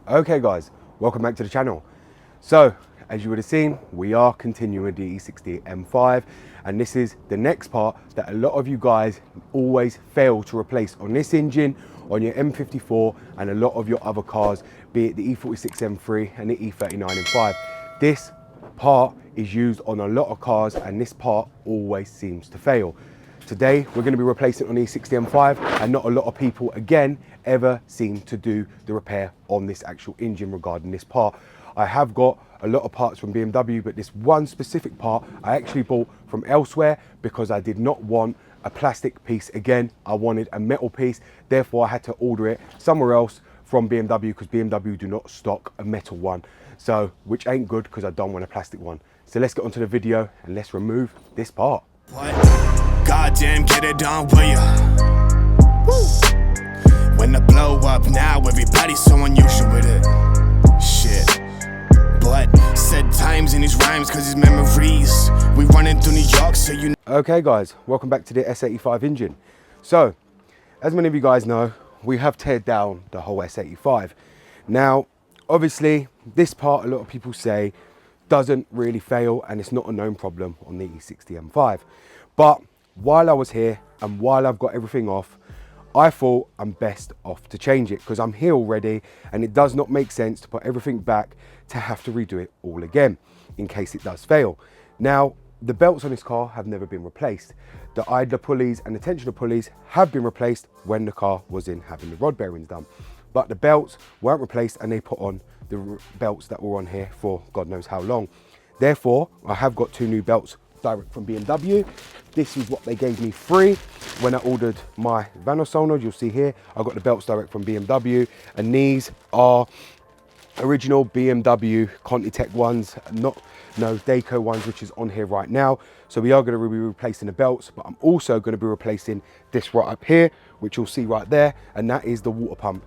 Okay guys, welcome back to the channel. So as you would have seen, we are continuing the E60 M5, and this is the next part that a lot of you guys always fail to replace on this engine, on your M54 and a lot of your other cars, be it the E46 M3 and the E39 M5. This part is used on a lot of cars and this part always seems to fail. Today we're going to be replacing it on the E60 M5, and not a lot of people again ever seem to do the repair on this actual engine regarding this part. I have got a lot of parts from BMW, but this one specific part I actually bought from elsewhere because I did not want a plastic piece again. I wanted a metal piece, therefore I had to order it somewhere else from BMW because BMW do not stock a metal one, so which ain't good because I don't want a plastic one. So let's get onto the video and let's remove this part. What? Goddamn, get it done, will ya? Woo. When the blow up now, everybody's so unusual with it. Shit. But said times in his rhymes, cause his memories. We running through New York, so you know. Okay guys, welcome back to the S85 engine. So, as many of you guys know, we have teared down the whole S85. Now, obviously, this part, a lot of people say, doesn't really fail and it's not a known problem on the E60 M5. But while I was here and while I've got everything off, I thought I'm best off to change it because I'm here already and it does not make sense to put everything back to have to redo it all again in case it does fail. Now, the belts on this car have never been replaced. The idler pulleys and the tensioner pulleys have been replaced when the car was in having the rod bearings done. But the belts weren't replaced and they put on the belts that were on here for God knows how long. Therefore, I have got two new belts direct from BMW. This is what they gave me free when I ordered my Vanosonars. You'll see here, I got the belts direct from BMW, and these are original BMW Contitech ones, no Deco ones, which is on here right now. So we are going to be replacing the belts, but I'm also going to be replacing this right up here, which you'll see right there, and that is the water pump.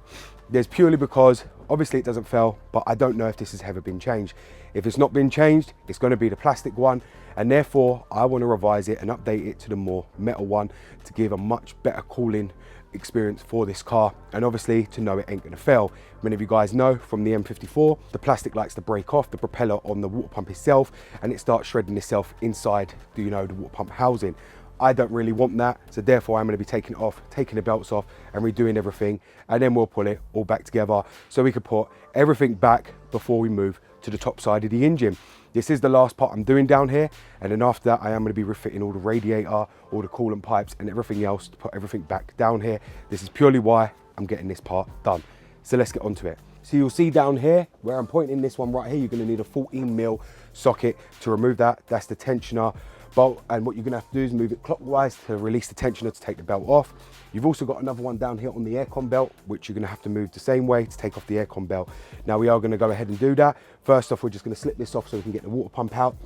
There's purely because obviously it doesn't fail, but I don't know if this has ever been changed. If it's not been changed, it's going to be the plastic one, and therefore I want to revise it and update it to the more metal one to give a much better cooling experience for this car, and obviously to know it ain't going to fail. Many of you guys know from the M54, the plastic likes to break off the propeller on the water pump itself and it starts shredding itself inside the, the water pump housing. I don't really want that, so therefore I'm going to be taking it off, taking the belts off and redoing everything, and then we'll pull it all back together so we can put everything back before we move to the top side of the engine. This is the last part I'm doing down here, and then after that I am going to be refitting all the radiator, all the coolant pipes and everything else to put everything back down here. This is purely why I'm getting this part done. So let's get onto it. So you'll see down here where I'm pointing this one right here, you're going to need a 14mm socket to remove that. That's the tensioner bolt, and what you're going to have to do is move it clockwise to release the tensioner to take the belt off. You've also got another one down here on the aircon belt, which you're going to have to move the same way to take off the aircon belt. Now we are going to go ahead and do that. First off, we're just going to slip this off so we can get the water pump out,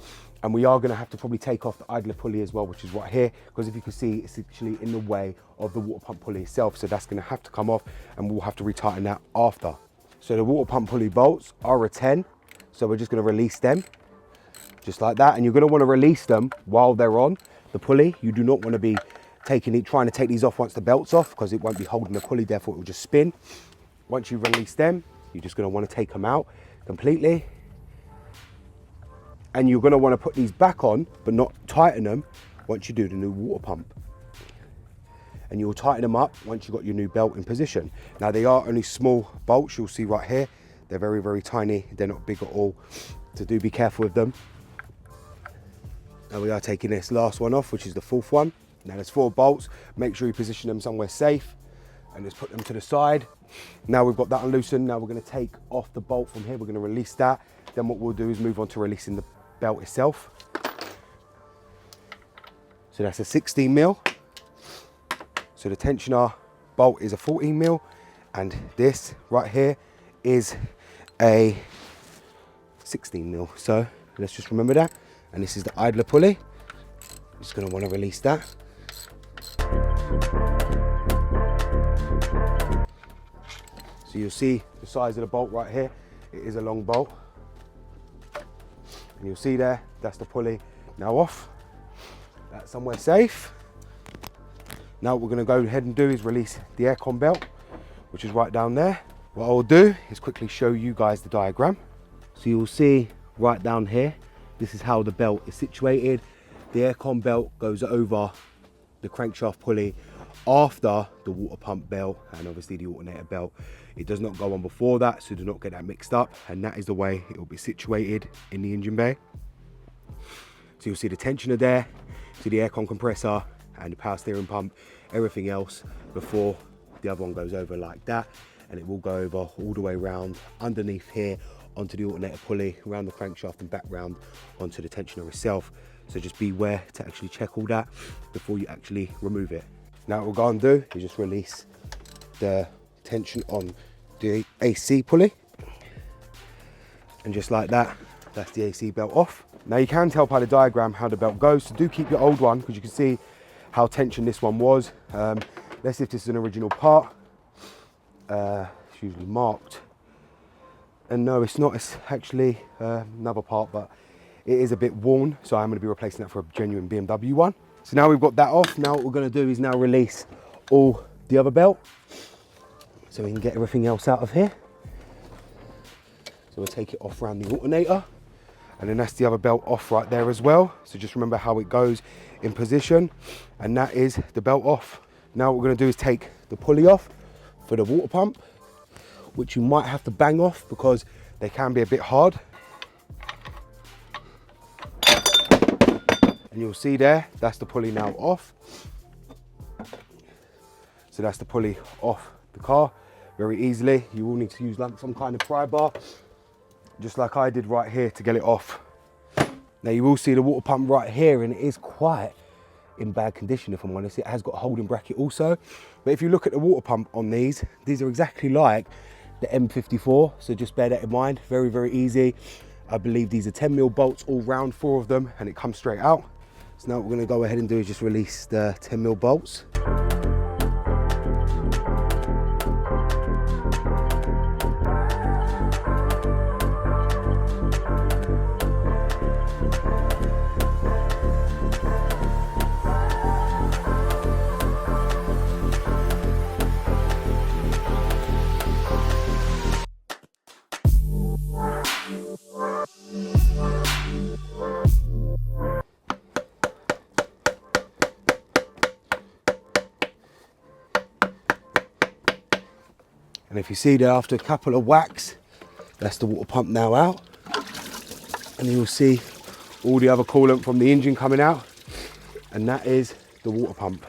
and we are going to have to probably take off the idler pulley as well, which is right here, because if you can see, it's actually in the way of the water pump pulley itself, so that's going to have to come off and we'll have to retighten that after. So the water pump pulley bolts are a 10, so we're just going to release them just like that, and you're going to want to release them while they're on the pulley. You do not want to be trying to take these off once the belt's off, because it won't be holding the pulley, therefore it will just spin. Once you release them, you're just going to want to take them out completely, and you're going to want to put these back on but not tighten them once you do the new water pump, and you'll tighten them up once you've got your new belt in position. Now they are only small bolts, you'll see right here, they're very, very tiny, they're not big at all, so do be careful with them. Now we are taking this last one off, which is the fourth one. Now there's 4 bolts, make sure you position them somewhere safe and just put them to the side. Now we've got that unloosened, now we're going to take off the bolt from here, we're going to release that. Then what we'll do is move on to releasing the belt itself. So that's a 16mm. So the tensioner bolt is a 14mm, and this right here is a 16mm. So let's just remember that. And this is the idler pulley. Just going to want to release that. So you'll see the size of the bolt right here. It is a long bolt. And you'll see there, that's the pulley now off. That's somewhere safe. Now what we're going to go ahead and do is release the aircon belt, which is right down there. What I'll do is quickly show you guys the diagram. So you'll see right down here, this is how the belt is situated. The aircon belt goes over the crankshaft pulley after the water pump belt and obviously the alternator belt. It does not go on before that, so do not get that mixed up, and that is the way it will be situated in the engine bay. So you'll see the tensioner there, see the aircon compressor and the power steering pump, everything else before the other one goes over like that, and it will go over all the way around underneath here onto the alternator pulley, around the crankshaft and back round onto the tensioner itself. So just beware to actually check all that before you actually remove it. Now what we'll go and do is just release the tension on the AC pulley, and just like that, that's the AC belt off. Now you can tell by the diagram how the belt goes, so do keep your old one because you can see how tensioned this one was. Let's see if this is an original part. It's usually marked, and no, it's not. It's actually another part, but it is a bit worn, so I'm going to be replacing that for a genuine BMW one. So now we've got that off, now what we're going to do is now release all the other belt so we can get everything else out of here. So we'll take it off around the alternator, and then that's the other belt off right there as well. So just remember how it goes in position, and that is the belt off. Now what we're going to do is take the pulley off for the water pump, which you might have to bang off because they can be a bit hard. And you'll see there, that's the pulley now off. So that's the pulley off the car very easily. You will need to use like some kind of pry bar, just like I did right here, to get it off. Now you will see the water pump right here, and it is quite in bad condition, if I'm honest. It has got a holding bracket also. But if you look at the water pump on these are exactly like the M54, so just bear that in mind. Very, very easy. I believe these are 10mm bolts all round, 4 of them, and it comes straight out. So now what we're going to go ahead and do is just release the 10mm bolts. And if you see there, after a couple of whacks, that's the water pump now out. And you'll see all the other coolant from the engine coming out. And that is the water pump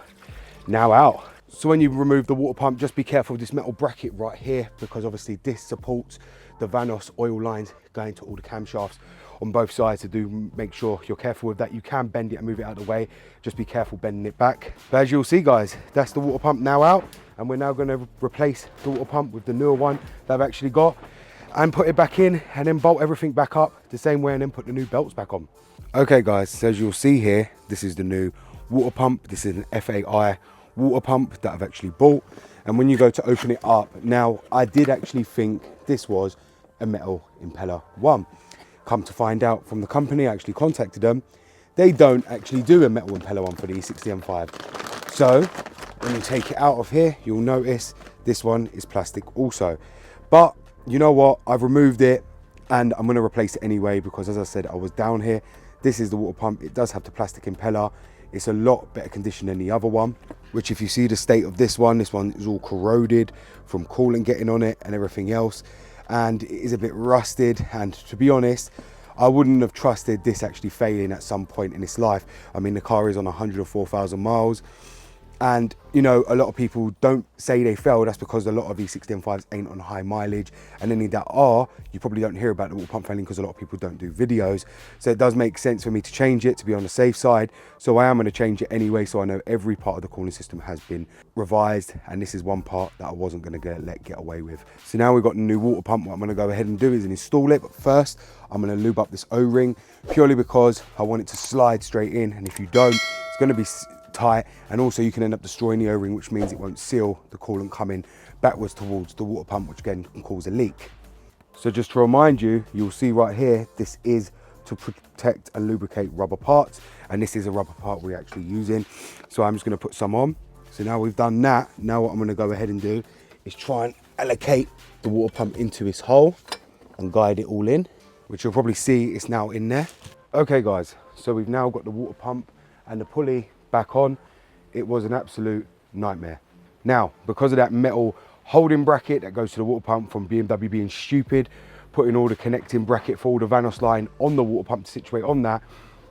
now out. So when you remove the water pump, just be careful with this metal bracket right here, because obviously this supports the Vanos oil lines going to all the camshafts on both sides. So do make sure you're careful with that. You can bend it and move it out of the way. Just be careful bending it back. But as you'll see, guys, that's the water pump now out. And we're now going to replace the water pump with the newer one that I've actually got, and put it back in, and then bolt everything back up the same way, and then put the new belts back on. Okay guys, so as you'll see here, this is the new water pump. This is an FAI water pump that I've actually bought. And when you go to open it up, now I did actually think this was a metal impeller one. Come to find out from the company, I actually contacted them, they don't actually do a metal impeller one for the E60 M5. So when you take it out of here, you'll notice this one is plastic also. But you know what, I've removed it and I'm going to replace it anyway, because as I said, I was down here. This is the water pump. It does have the plastic impeller. It's a lot better condition than the other one, which if you see the state of this one is all corroded from coolant getting on it and everything else, and it is a bit rusted. And to be honest, I wouldn't have trusted this actually failing at some point in its life. I mean, the car is on 104,000 miles. And you know, a lot of people don't say they fail. That's because a lot of E60 M5s ain't on high mileage, and any that are, you probably don't hear about the water pump failing because a lot of people don't do videos. So it does make sense for me to change it, to be on the safe side. So I am going to change it anyway, so I know every part of the cooling system has been revised, and this is one part that I wasn't going to let get away with. So now we've got the new water pump. What I'm going to go ahead and do is install it, but first I'm going to lube up this O-ring, purely because I want it to slide straight in, and if you don't, it's going to be tight, and also you can end up destroying the O-ring, which means it won't seal the coolant coming backwards towards the water pump, which again can cause a leak. So just to remind you, you'll see right here, this is to protect and lubricate rubber parts, and this is a rubber part we're actually using. So I'm just going to put some on. So now we've done that, now what I'm going to go ahead and do is try and allocate the water pump into this hole and guide it all in, which you'll probably see it's now in there. Okay guys, so we've now got the water pump and the pulley back on. It was an absolute nightmare. Now, because of that metal holding bracket that goes to the water pump from BMW being stupid, putting all the connecting bracket for all the Vanos line on the water pump to situate on that,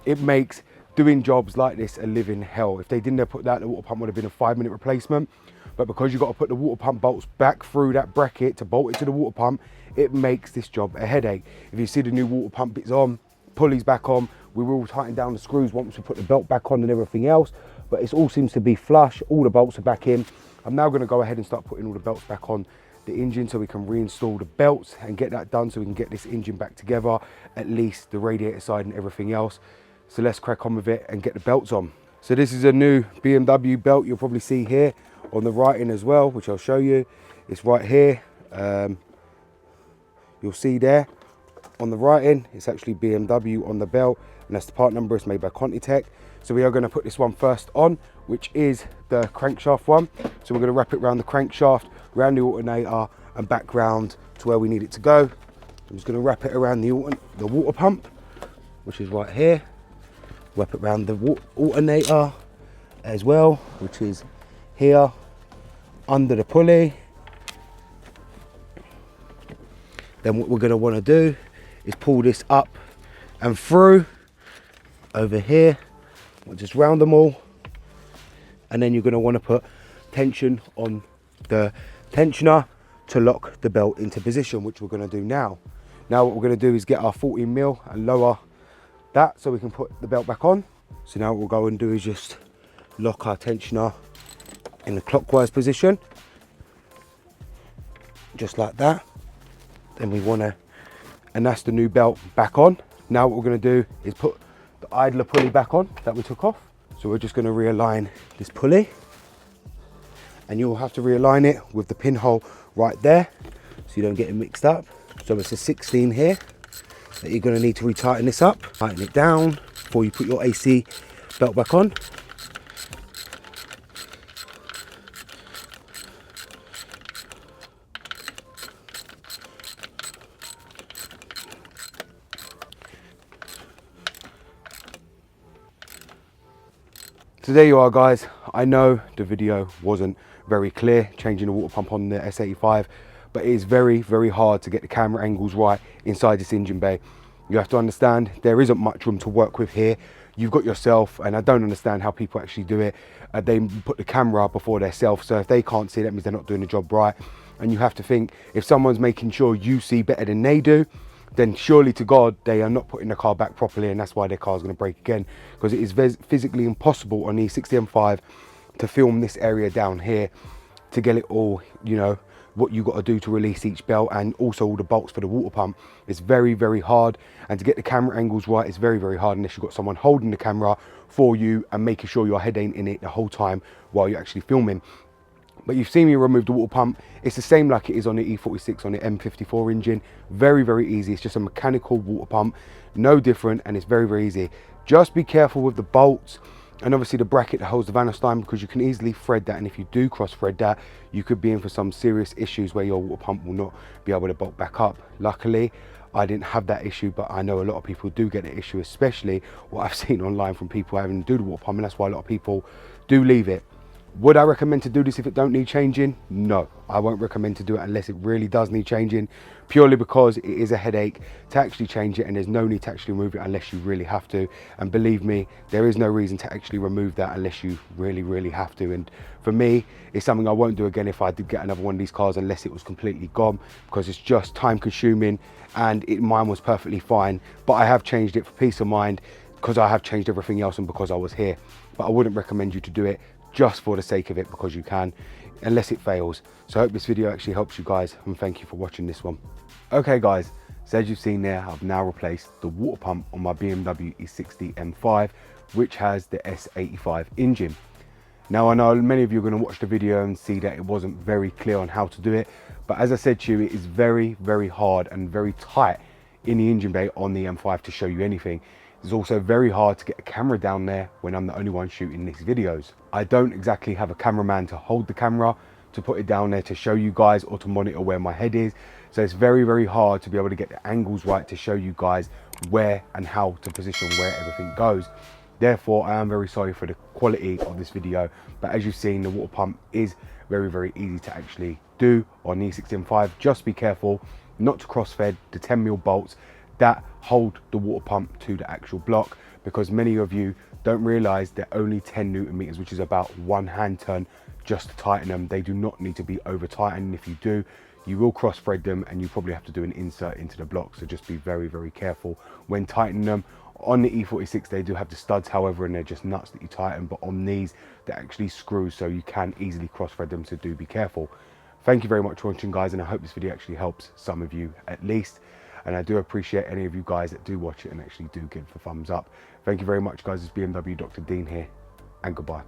it makes doing jobs like this a living hell. If they didn't have put that, the water pump would have been a 5-minute replacement. But because you've got to put the water pump bolts back through that bracket to bolt it to the water pump, it makes this job a headache. If you see the new water pump bits on, pulleys back on, we will tighten down the screws once we put the belt back on and everything else, but it all seems to be flush. All the bolts are back in. I'm now going to go ahead and start putting all the belts back on the engine so we can reinstall the belts and get that done so we can get this engine back together, at least the radiator side and everything else. So let's crack on with it and get the belts on. So this is a new BMW belt you'll probably see here on the writing as well, which I'll show you. It's right here. You'll see there on the writing, it's actually BMW on the belt, and that's the part number. It's made by Contitech. So we are going to put this one first on, which is the crankshaft one. So we're going to wrap it around the crankshaft, around the alternator, and back round to where we need it to go. I'm just going to wrap it around the water pump, which is right here. Wrap it around the alternator as well, which is here under the pulley. Then what we're going to want to do is pull this up and through over here. We'll just round them all, and then you're going to want to put tension on the tensioner to lock the belt into position, which we're going to do now. Now what we're going to do is get our 14mm and lower that so we can put the belt back on. So now what we'll go and do is just lock our tensioner in the clockwise position, just like that. Then we want to, and that's the new belt back on. Now what we're going to do is put the idler pulley back on that we took off. So we're just going to realign this pulley, and you'll have to realign it with the pinhole right there so you don't get it mixed up. So it's a 16 here that you're going to need to retighten this up. Tighten it down before you put your AC belt back on. So there you are guys. I know the video wasn't very clear changing the water pump on the S85, but it is very, very hard to get the camera angles right inside this engine bay. You have to understand there isn't much room to work with here. You've got yourself, and I don't understand how people actually do it. They put the camera before their self, so if they can't see, that means they're not doing the job right. And you have to think, if someone's making sure you see better than they do, then surely to God they are not putting the car back properly, and that's why their car is going to break again, because it is physically impossible on the E60 M5 to film this area down here to get it all, you know, what you got to do to release each belt, and also all the bolts for the water pump. It's very, very hard, and to get the camera angles right, it's very, very hard unless you've got someone holding the camera for you and making sure your head ain't in it the whole time while you're actually filming. But you've seen me remove the water pump. It's the same like it is on the E46 on the M54 engine. Very, very easy. It's just a mechanical water pump, no different, and it's very, very easy. Just be careful with the bolts and obviously the bracket that holds the Vanos line, because you can easily thread that, and if you do cross thread that, you could be in for some serious issues where your water pump will not be able to bolt back up. Luckily, I didn't have that issue, but I know a lot of people do get the issue, especially what I've seen online from people having to do the water pump, and that's why a lot of people do leave it. Would I recommend to do this if it don't need changing? No, I won't recommend to do it unless it really does need changing, purely because it is a headache to actually change it, and there's no need to actually remove it unless you really have to. And believe me, there is no reason to actually remove that unless you really, really have to. And for me, it's something I won't do again if I did get another one of these cars, unless it was completely gone, because it's just time consuming, and mine was perfectly fine. But I have changed it for peace of mind, because I have changed everything else and because I was here. But I wouldn't recommend you to do it just for the sake of it, because you can, unless it fails. So I hope this video actually helps you guys, and thank you for watching this one. Okay guys, so as you've seen there, I've now replaced the water pump on my BMW E60 M5, which has the S85 engine. Now I know many of you are going to watch the video and see that it wasn't very clear on how to do it, but as I said to you, it is very, very hard and very tight in the engine bay on the M5 to show you anything. It's also very hard to get a camera down there when I'm the only one shooting these videos. I don't exactly have a cameraman to hold the camera, to put it down there to show you guys or to monitor where my head is. So it's very, very hard to be able to get the angles right to show you guys where and how to position where everything goes. Therefore, I am very sorry for the quality of this video, but as you've seen, the water pump is very, very easy to actually do on the E60 Just be careful not to cross-fed the 10mm bolts that hold the water pump to the actual block, because many of you don't realize they're only 10 Newton meters, which is about 1 hand turn just to tighten them. They do not need to be over tightened. If you do, you will cross thread them and you probably have to do an insert into the block. So just be very, very careful when tightening them. On the E46, they do have the studs, however, and they're just nuts that you tighten, but on these, they're actually screws, so you can easily cross thread them, so do be careful. Thank you very much for watching, guys, and I hope this video actually helps some of you at least. And I do appreciate any of you guys that do watch it and actually do give the thumbs up. Thank you very much, guys. It's BMW Dr. Dean here, and goodbye.